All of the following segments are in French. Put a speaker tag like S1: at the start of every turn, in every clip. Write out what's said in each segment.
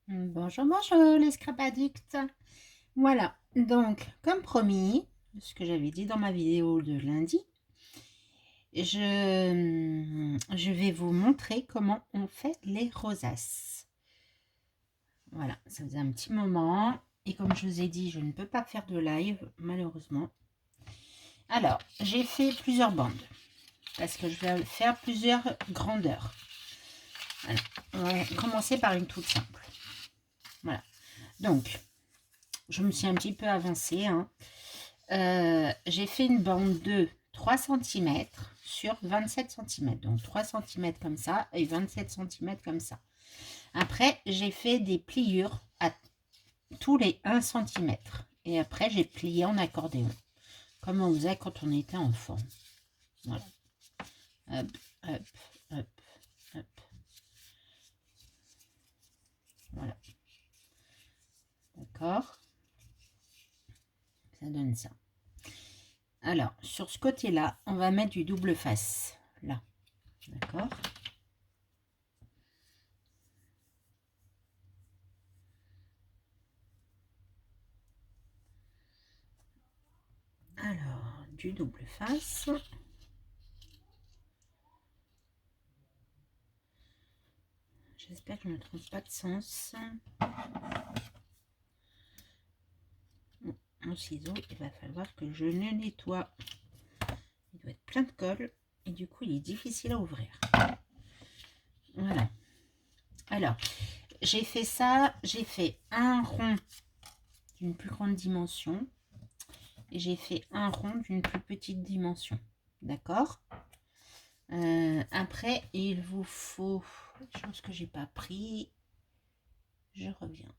S1: Bonjour, bonjour les scrap addicts. Voilà, donc comme promis, ce que j'avais dit dans ma vidéo de lundi, je vais vous montrer comment on fait les rosaces. Voilà, ça faisait un petit moment et comme je vous ai dit, je ne peux pas faire de live malheureusement. Alors, j'ai fait plusieurs bandes parce que je vais faire plusieurs grandeurs. Voilà. On va commencer par une toute simple. Voilà, donc je me suis un petit peu avancée, hein. J'ai fait une bande de 3 cm sur 27 cm. Donc 3 cm comme ça et 27 cm comme ça. Après, j'ai fait des pliures à tous les 1 cm. Et après, j'ai plié en accordéon. Comme on faisait quand on était enfant. Voilà. Hop, hop, hop, hop. Voilà. D'accord. Ça donne ça. Alors, sur ce côté-là, on va mettre du double face. Là. D'accord. Alors, du double face. J'espère que je ne me trompe pas de sens. Mon ciseau, il va falloir que je le nettoie. Il doit être plein de colle et du coup, il est difficile à ouvrir. Voilà. Alors, j'ai fait ça. J'ai fait un rond d'une plus grande dimension et j'ai fait un rond d'une plus petite dimension. D'accord. Après, il vous faut, chose que j'ai pas pris, je reviens.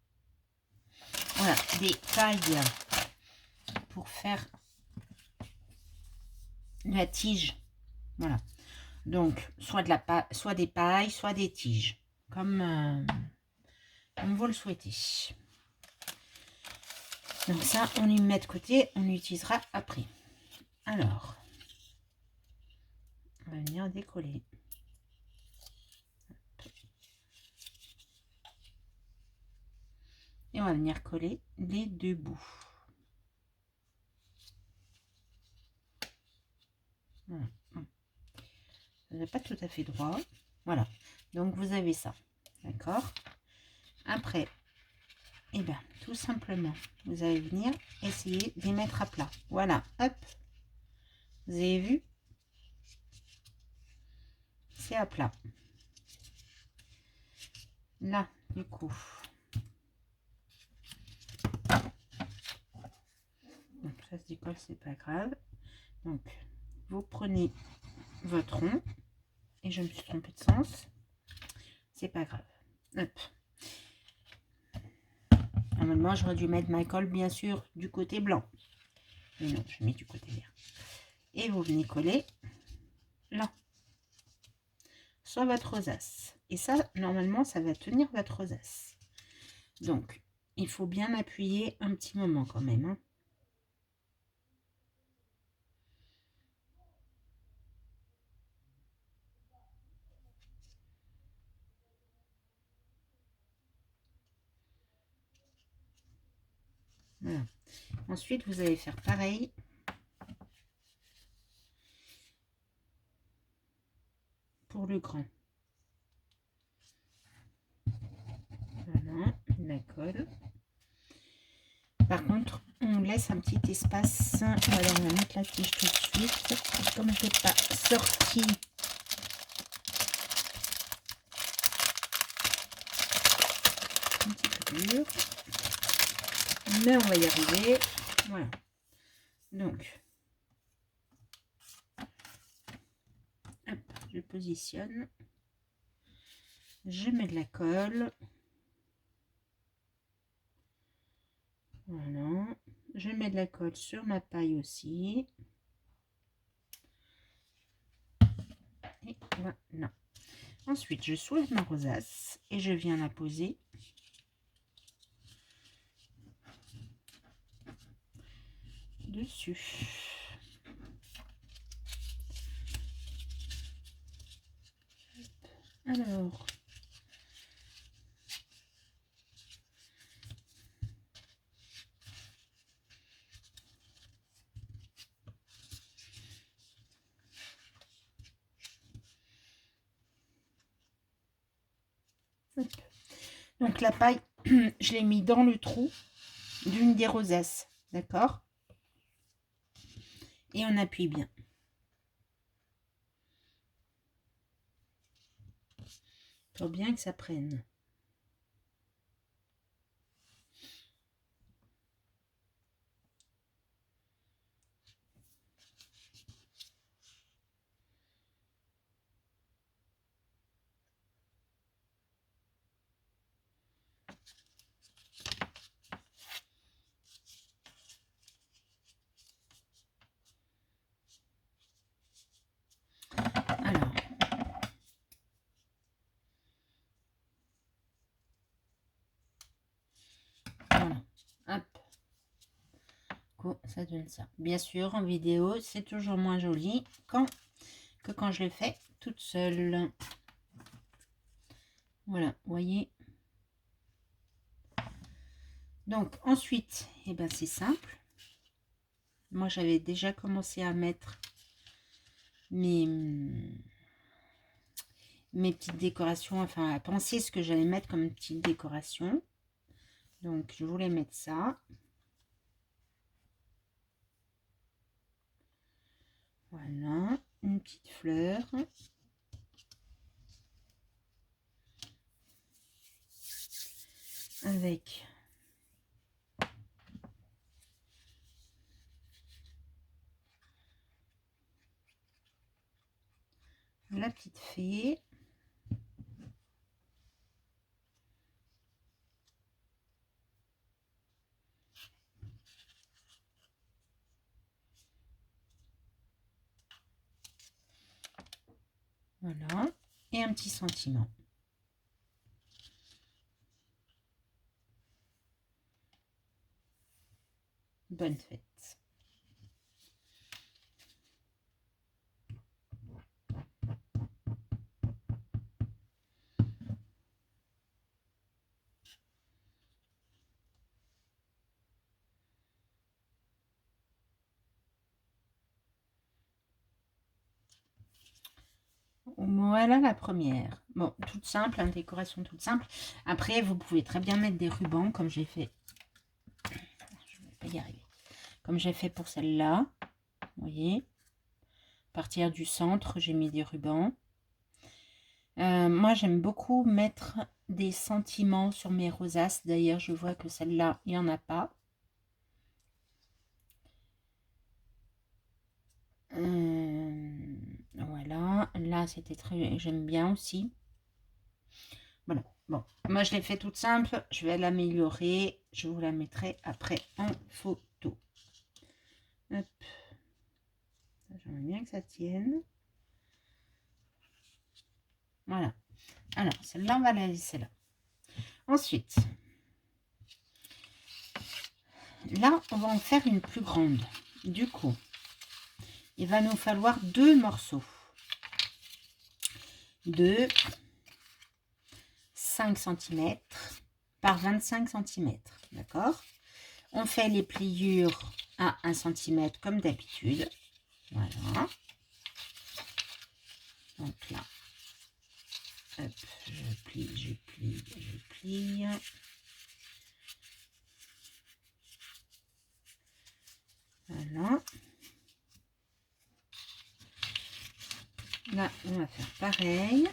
S1: Voilà, des pailles pour faire la tige. Voilà. Donc, soit des pailles, soit des tiges, comme vous le souhaitez. Donc ça, on y met de côté, on l'utilisera après. Alors, on va venir décoller. Et on va venir coller les deux bouts. Voilà. Ça n'est pas tout à fait droit. Voilà. Donc, vous avez ça. D'accord. Après, et bien, tout simplement, vous allez venir essayer de les mettre à plat. Voilà. Hop. Vous avez vu? C'est à plat. Là, du coup. Donc, ça se décolle, c'est pas grave. Donc, vous prenez votre rond. Et je me suis trompée de sens. C'est pas grave. Hop. Normalement, j'aurais dû mettre ma colle, bien sûr, du côté blanc. Mais non, je mets du côté vert. Et vous venez coller là. Sur votre rosace. Et ça, normalement, ça va tenir votre rosace. Donc, il faut bien appuyer un petit moment quand même. Hein. Voilà. Ensuite, vous allez faire pareil. Pour le grand. Voilà, la colle. Par contre, on laisse un petit espace. Voilà, on va mettre la tige tout de suite. Comme je n'ai pas sorti un petit peu dur, mais on va y arriver. Voilà. Donc, hop, je positionne. Je mets de la colle. Voilà. Je mets de la colle sur ma paille aussi. Et voilà. Ensuite, je soulève ma rosace et je viens la poser dessus. Alors, Donc la paille, je l'ai mis dans le trou d'une des rosaces, d'accord? Et on appuie bien. Pour bien que ça prenne. Alors, voilà. Hop. Ça donne ça. Bien sûr, en vidéo, c'est toujours moins joli que quand je l'ai fait toute seule. Voilà, vous voyez. Donc, ensuite, eh ben, c'est simple. Moi, j'avais déjà commencé à mettre mes petites décorations, enfin, à penser ce que j'allais mettre comme petite décoration. Donc, je voulais mettre ça. Voilà, une petite fleur. Avec la petite fée. Voilà, et un petit sentiment. Bonne fête. Voilà la première. Bon, toute simple, hein, décoration toute simple. Après, vous pouvez très bien mettre des rubans, comme j'ai fait. Je ne vais pas y arriver. Comme j'ai fait pour celle-là. Vous voyez. À partir du centre, j'ai mis des rubans. Moi, j'aime beaucoup mettre des sentiments sur mes rosaces. D'ailleurs, je vois que celle-là, il n'y en a pas. Voilà. Là, c'était très... J'aime bien aussi. Voilà. Bon, moi, je l'ai fait toute simple. Je vais l'améliorer. Je vous la mettrai après en photo. Hop. J'aimerais bien que ça tienne. Voilà. Alors, celle-là, on va la laisser là. Ensuite, là, on va en faire une plus grande. Du coup, il va nous falloir 2 morceaux de 5 cm par 25 cm. D'accord? On fait les pliures à 1 cm comme d'habitude. Voilà. Donc là, hop, je plie, je plie, je plie. Voilà. Là, on va faire pareil.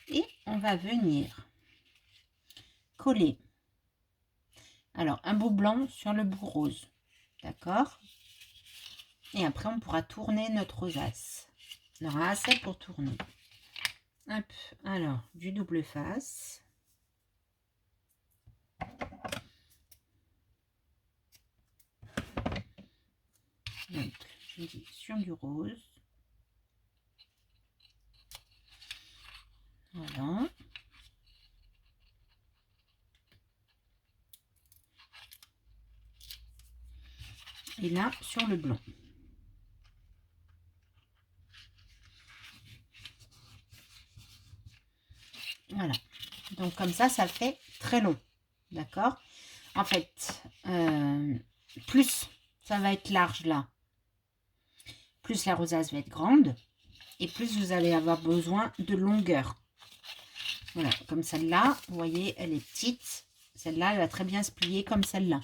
S1: Et on va venir coller. Alors, un bout blanc sur le bout rose. D'accord? Et après, on pourra tourner notre rosace. On aura assez pour tourner. Hop. Alors, du double face. Donc, je dis sur du rose. Voilà. Et là, sur le blanc. Voilà. Donc, comme ça fait très long. D'accord? En fait, plus ça va être large là, plus la rosace va être grande et plus vous allez avoir besoin de longueur. Voilà, comme celle-là, vous voyez, elle est petite. Celle-là, elle va très bien se plier comme celle-là.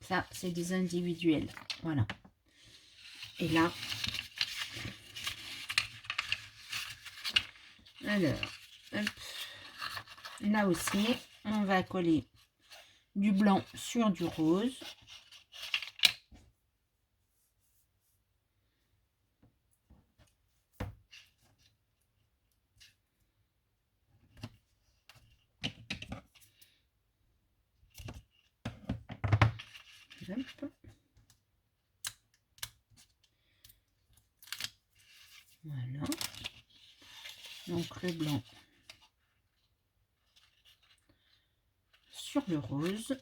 S1: Ça, c'est des individuels. Voilà. Et là, alors, hop, là aussi, on va coller du blanc sur du rose. Hop. Voilà. Donc le blanc sur le rose.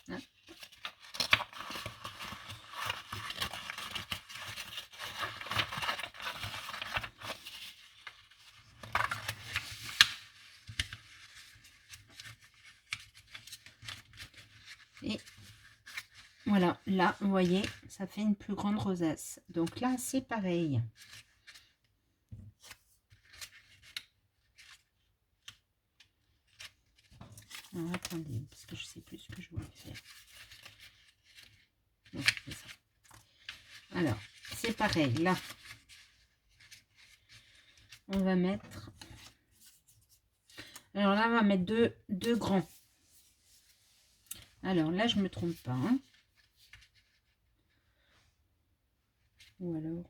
S1: Hop. Et voilà, là, vous voyez, ça fait une plus grande rosace. Donc là, c'est pareil. Alors, attendez, parce que je sais plus ce que je voulais faire. Non, c'est ça. Alors, c'est pareil, là. On va mettre... Alors là, on va mettre deux grands. Alors là, je me trompe pas. Hein. Ou alors...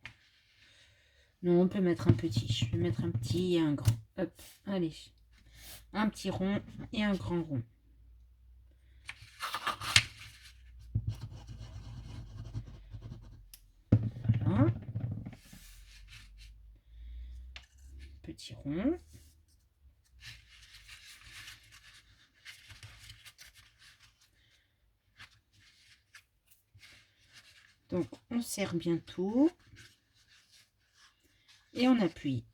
S1: Non, on peut mettre un petit. Je vais mettre un petit et un grand. Hop, allez. Un petit rond et un grand rond. Voilà. Petit rond. Donc, on serre bien tout. Et on appuie.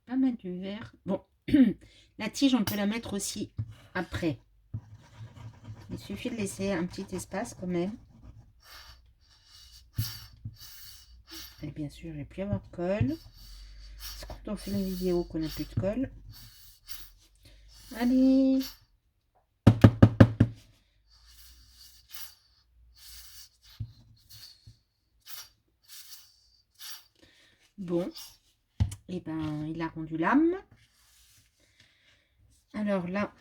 S1: Pas mettre du vert. Bon, la tige, on peut la mettre aussi après. Il suffit de laisser un petit espace quand même. Et bien sûr, il n'y a plus avoir de colle. C'est quand on fait une vidéo qu'on n'a plus de colle. Allez. Bon. Et ben, il a rendu l'âme. Alors là,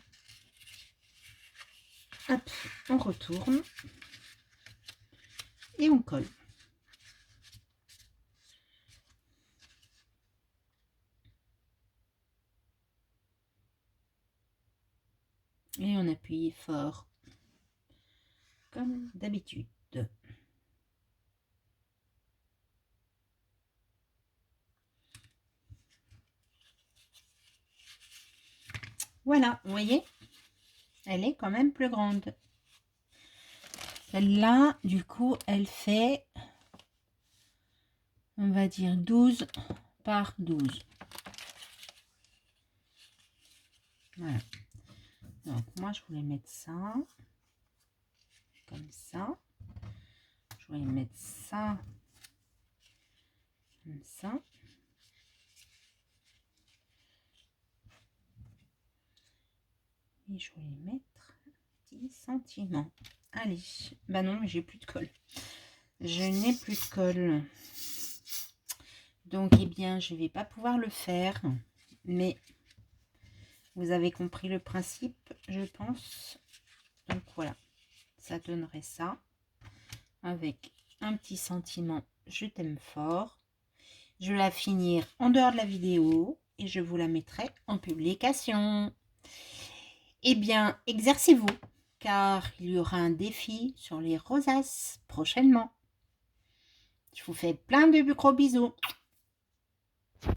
S1: hop, on retourne. Et on colle. Et on appuie fort. Comme d'habitude. Voilà, vous voyez, elle est quand même plus grande. Celle-là, du coup, elle fait, on va dire 12 par 12. Voilà. Donc, moi, je voulais mettre ça. Comme ça. Je voulais mettre ça. Comme ça. Et je voulais mettre 10 cm. Allez. Bah non, mais j'ai plus de colle. Je n'ai plus de colle. Donc, eh bien, je ne vais pas pouvoir le faire. Mais vous avez compris le principe, je pense. Donc, voilà. Ça donnerait ça. Avec un petit sentiment, je t'aime fort. Je vais la finir en dehors de la vidéo. Et je vous la mettrai en publication. Eh bien, exercez-vous. car il y aura un défi sur les rosaces prochainement. Je vous fais plein de gros bisous.